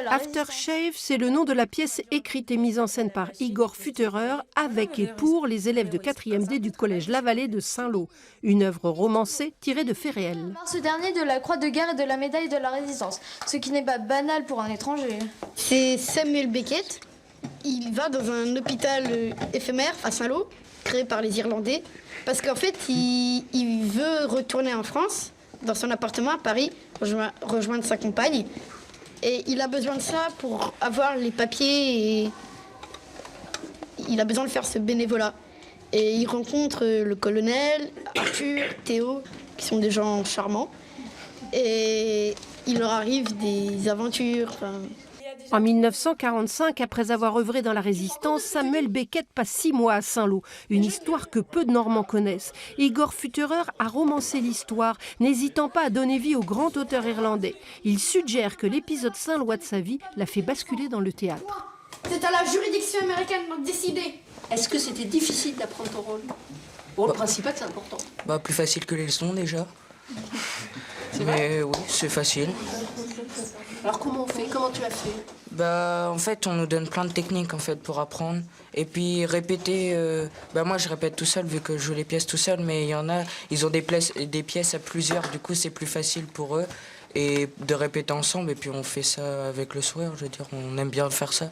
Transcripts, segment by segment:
Aftershave, c'est le nom de la pièce écrite et mise en scène par Igor Futterer avec et pour les élèves de 4e D du collège Lavallée de Saint-Lô. Une œuvre romancée tirée de faits réels. Ce dernier de la croix de guerre et de la médaille de la résistance, ce qui n'est pas banal pour un étranger. C'est Samuel Beckett. Il va dans un hôpital éphémère à Saint-Lô, créé par les Irlandais, parce qu'en fait, il veut retourner en France, dans son appartement à Paris, rejoindre sa compagne. Et il a besoin de ça pour avoir les papiers et il a besoin de faire ce bénévolat. Et il rencontre le colonel, Arthur, Théo, qui sont des gens charmants. Et il leur arrive des aventures. En 1945, après avoir œuvré dans la résistance, Samuel Beckett passe 6 mois à Saint-Lô. Une histoire que peu de Normands connaissent. Igor Futterer a romancé l'histoire, n'hésitant pas à donner vie au grand auteur irlandais. Il suggère que l'épisode saint-lois de sa vie l'a fait basculer dans le théâtre. C'est à la juridiction américaine de décider. Est-ce que c'était difficile d'apprendre ton rôle? Bon, le principal, c'est important. Plus facile que les leçons déjà. Mais oui, c'est facile. Alors comment on fait? Comment tu as fait? En fait, on nous donne plein de techniques en fait pour apprendre. Et puis répéter, moi je répète tout seul vu que je joue les pièces tout seul, mais il y en a, ils ont des pièces à plusieurs, du coup c'est plus facile pour eux. Et de répéter ensemble, et puis on fait ça avec le sourire, je veux dire, on aime bien faire ça.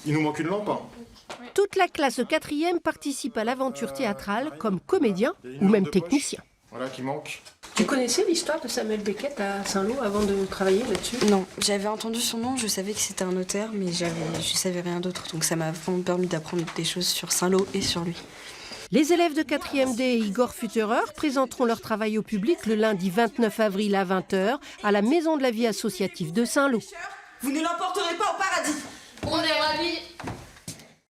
Il nous manque une lampe. Toute la classe 4e participe à l'aventure théâtrale comme comédien ou même technicien. Voilà qui manque. Tu connaissais l'histoire de Samuel Beckett à Saint-Lô avant de travailler là-dessus? Non, j'avais entendu son nom, je savais que c'était un auteur, mais je savais rien d'autre. Donc ça m'a vraiment permis d'apprendre des choses sur Saint-Lô et sur lui. Les élèves de 4e D et Igor Futterer présenteront leur travail au public le lundi 29 avril à 20 h à la Maison de la Vie associative de Saint-Lô. Vous ne l'emporterez pas au paradis.